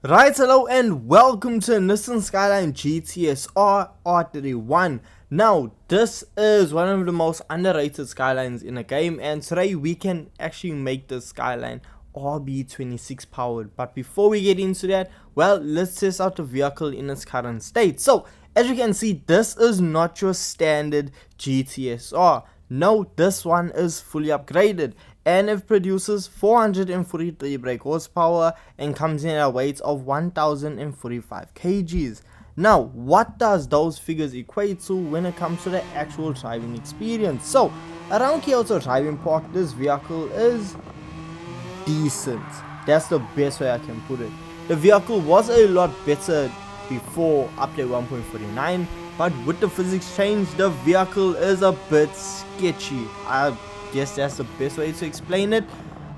Right, hello and welcome to Nissan Skyline GTS-R R31. Now, this is one of the most underrated Skylines in a game, and today we can actually make this Skyline RB26 powered. But before we get into that, well, let's test out the vehicle in its current state. So, as you can see, this is not your standard GTS-R. No, this one is fully upgraded and it produces 443 brake horsepower and comes in at a weight of 1045 kgs. Now, what does those figures equate to when it comes to the actual driving experience? So, around Kyoto Driving Park, this vehicle is decent. That's the best way I can put it. The vehicle was a lot better before update 1.49, but with the physics change, the vehicle is a bit sketchy. I guess that's the best way to explain it.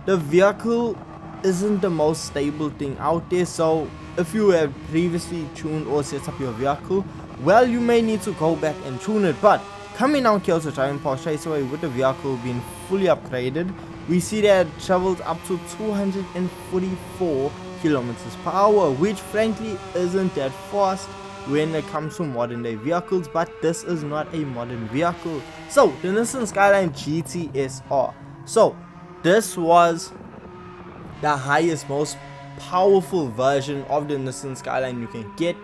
The vehicle isn't the most stable thing out there, so if you have previously tuned or set up your vehicle, well, you may need to go back and tune it. But coming out Kyoto Driving Park straight away with the vehicle being fully upgraded, we see that it travels up to 244 kilometers per hour, which frankly isn't that fast when it comes to modern day vehicles, but this is not a modern vehicle. So the Nissan Skyline GTS-R, so this was the highest, most powerful version of the Nissan Skyline you can get,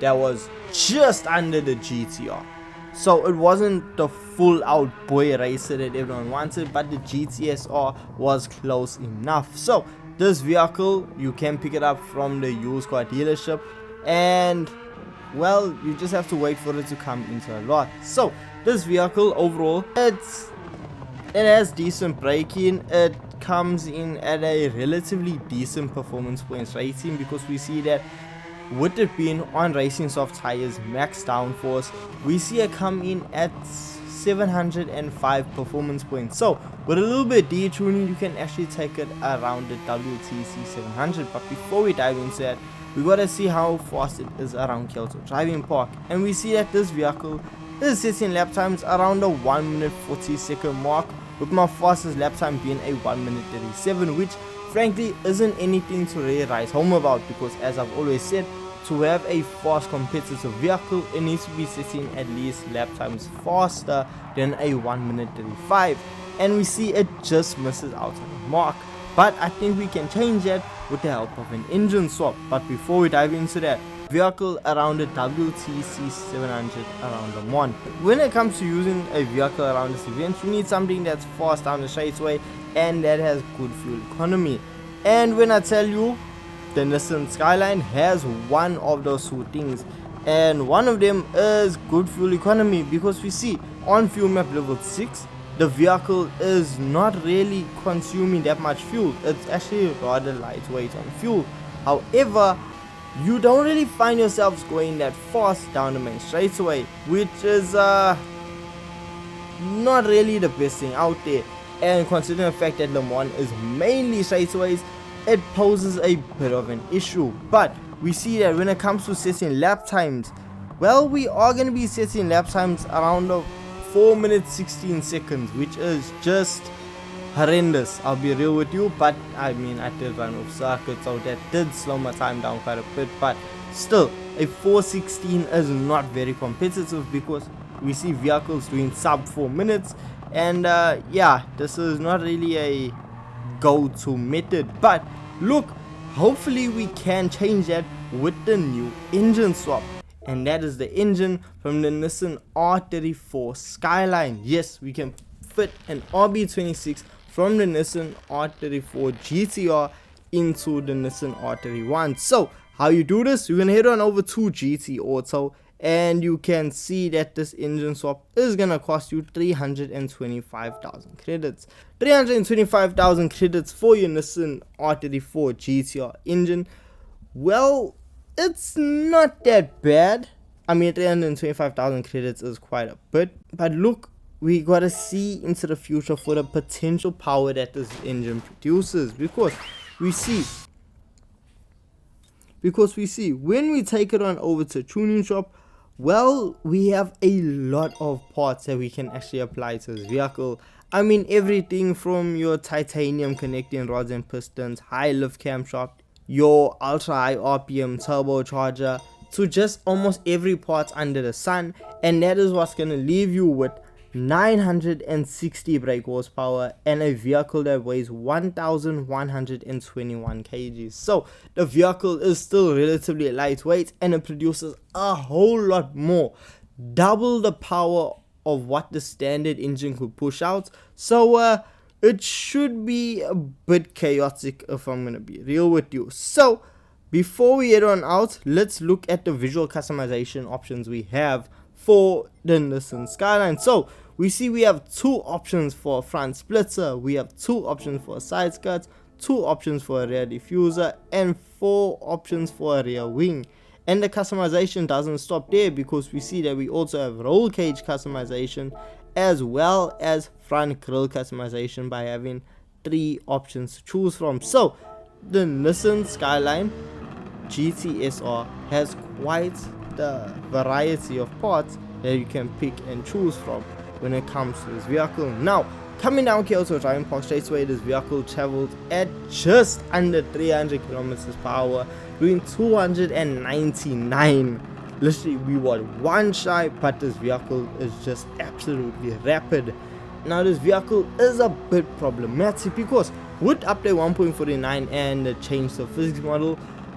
that was just under the GT-R. So it wasn't the full out boy racer that everyone wanted, but the GTS-R was close enough. So this vehicle, you can pick it up from the used car dealership, and well, you just have to wait for it to come into a lot. So this vehicle overall, it has decent braking. It comes in at a relatively decent performance points rating, because we see that with it being on racing soft tires, max downforce, we see it come in at 705 performance points. So with a little bit detuning, you can actually take it around the WTC 700. But before we dive into that, we gotta see how fast it is around Kyoto Driving Park, and we see that this vehicle is setting lap times around the 1 minute 40 second mark, with my fastest lap time being a 1 minute 37, which frankly isn't anything to really write home about, because as I've always said, to have a fast competitive vehicle, it needs to be setting at least lap times faster than a 1 minute 35, and we see it just misses out on the mark. But I think we can change that with the help of an engine swap. But before we dive into that, vehicle around the WTC 700 around the month. When it comes to using a vehicle around this event, you need something that's fast down the straightaway and that has good fuel economy. And when I tell you, the Nissan Skyline has one of those two things, and one of them is good fuel economy, because we see on fuel map level 6, the vehicle is not really consuming that much fuel. It's actually rather lightweight on fuel. However, you don't really find yourselves going that fast down the main straightaway, which is not really the best thing out there. And considering the fact that Le Mans is mainly straightaways, it poses a bit of an issue. But we see that when it comes to setting lap times, well, we are going to be setting lap times around the 4 minutes 16 seconds, which is just horrendous, I'll be real with you. But I mean, I did run off circuit, so that did slow my time down quite a bit, but still, a 4:16 is not very competitive, because we see vehicles doing sub 4 minutes, and yeah, this is not really a go-to method. But look, hopefully we can change that with the new engine swap, and that is the engine from the Nissan R34 Skyline. Yes, we can fit an RB26 from the Nissan R34 GT-R into the Nissan R31. So how you do this, you're gonna head on over to GT Auto, and you can see that this engine swap is gonna cost you 325,000 credits. 325,000 credits for your Nissan R34 GT-R engine. Well, it's not that bad. I mean, 325,000 credits is quite a bit, but look, we gotta see into the future for the potential power that this engine produces, because we see when we take it on over to tuning shop, well, we have a lot of parts that we can actually apply to this vehicle. I mean, everything from your titanium connecting rods and pistons, high lift camshaft, your ultra high RPM turbocharger, to just almost every part under the sun, and that is what's gonna leave you with 960 brake horsepower and a vehicle that weighs 1121 kgs. So the vehicle is still relatively lightweight, and it produces a whole lot more, double the power of what the standard engine could push out. So it should be a bit chaotic, if I'm gonna be real with you. So before we head on out, let's look at the visual customization options we have for the Nissan Skyline. So we see we have 2 options for a front splitter, we have 2 options for a side skirt, 2 options for a rear diffuser, and 4 options for a rear wing. And the customization doesn't stop there, because we see that we also have roll cage customization as well as front grille customization by having 3 options to choose from. So the Nissan Skyline GTS-R has quite the variety of parts that you can pick and choose from when it comes to this vehicle. Now, coming down Kyoto driving park straight away, this vehicle traveled at just under 300 kilometers per hour, doing 299. Literally, we were 1 shy, but this vehicle is just absolutely rapid. Now, this vehicle is a bit problematic because with update 1.49 and the change to physics model,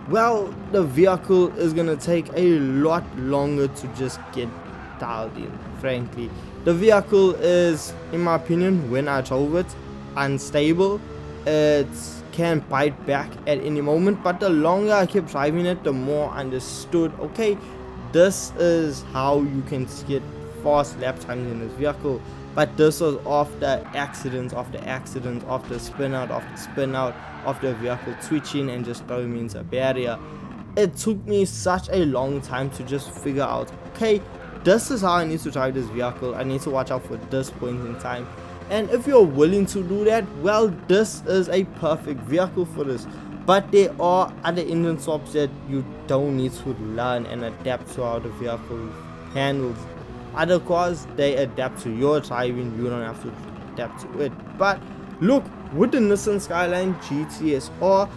well, the vehicle is gonna take a lot longer to just get dialed in. Frankly, the vehicle is, in my opinion, when I drove it, unstable. It can bite back at any moment, but the longer I kept driving it, the more I understood, okay, this is how you can get fast lap times in this vehicle. But this was after accidents after accidents, after spin out after spin out, of the vehicle twitching and just throwing me into a barrier. It took me such a long time to just figure out, okay, this is how I need to drive this vehicle. I need to watch out for this point in time. And if you're willing to do that, well, this is a perfect vehicle for this. But there are other engine swaps that you don't need to learn and adapt to how the vehicle handles. Other cars, they adapt to your driving, you don't have to adapt to it. But look, with the Nissan Skyline GTS-R,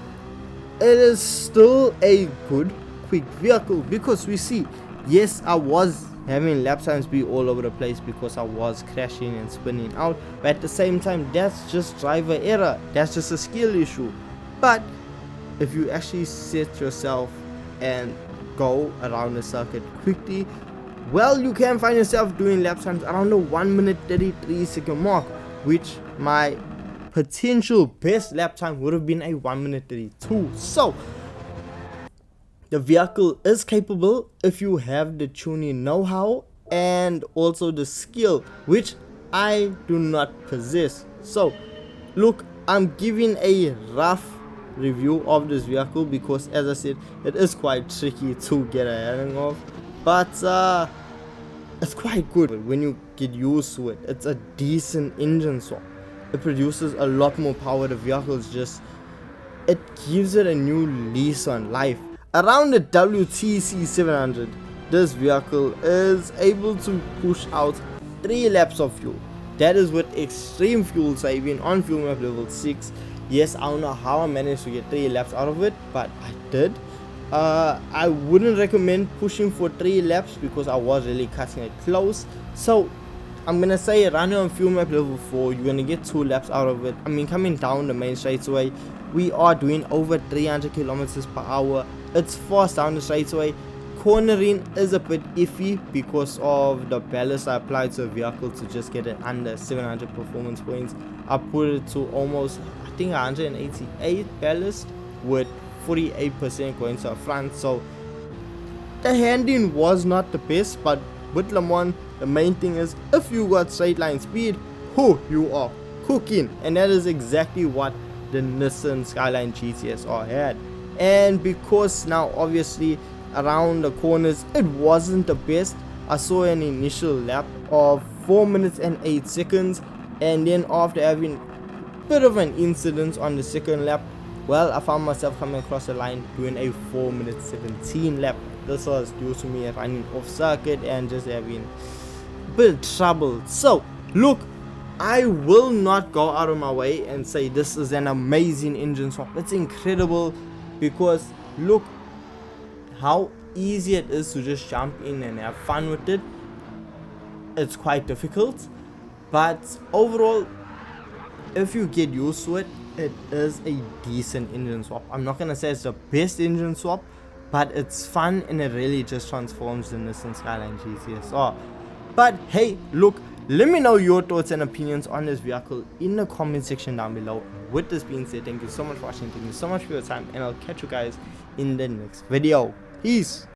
it is still a good quick vehicle, because we see, yes, I was having lap times be all over the place because I was crashing and spinning out, but at the same time, that's just driver error, that's just a skill issue. But if you actually set yourself and go around the circuit quickly, well, you can find yourself doing lap times around the 1 minute 33 second mark, which my potential best lap time would have been a 1 minute 32. So the vehicle is capable if you have the tuning know-how and also the skill, which I do not possess. So look, I'm giving a rough review of this vehicle because, as I said, it is quite tricky to get a hang of, but it's quite good when you get used to it. It's a decent engine swap. It produces a lot more power. The vehicle is just, it gives it a new lease on life. Around the WTC 700, this vehicle is able to push out 3 laps of fuel. That is with extreme fuel saving on fuel map level 6. Yes, I don't know how I managed to get 3 laps out of it, but I did. I wouldn't recommend pushing for 3 laps because I was really cutting it close. So I'm gonna say running on fuel map level 4, you're gonna get 2 laps out of it. I mean, coming down the main straightaway, we are doing over 300 kilometers per hour. It's fast down the straightaway. Cornering is a bit iffy because of the ballast I applied to the vehicle to just get it under 700 performance points. I put it to almost, I think, 188 ballast with 48% going to the front. So the handling was not the best, but with Le Mans, the main thing is if you got straight line speed, you are cooking, and that is exactly what the Nissan Skyline GTS-R had. And because now obviously around the corners it wasn't the best, I saw an initial lap of 4 minutes and 8 seconds, and then after having a bit of an incident on the second lap, well, I found myself coming across the line doing a 4 minute 17 lap. This was due to me running off circuit and just having a bit of trouble. So look, I will not go out of my way and say this is an amazing engine swap. It's incredible. because look how easy it is to just jump in and have fun with it. It's quite difficult, but overall, if you get used to it, it is a decent engine swap. I'm not gonna say it's the best engine swap, but it's fun and it really just transforms the Nissan Skyline GTS-R. But hey, look, let me know your thoughts and opinions on this vehicle in the comment section down below. With this being said, thank you so much for watching, thank you so much for your time, and I'll catch you guys in the next video. Peace.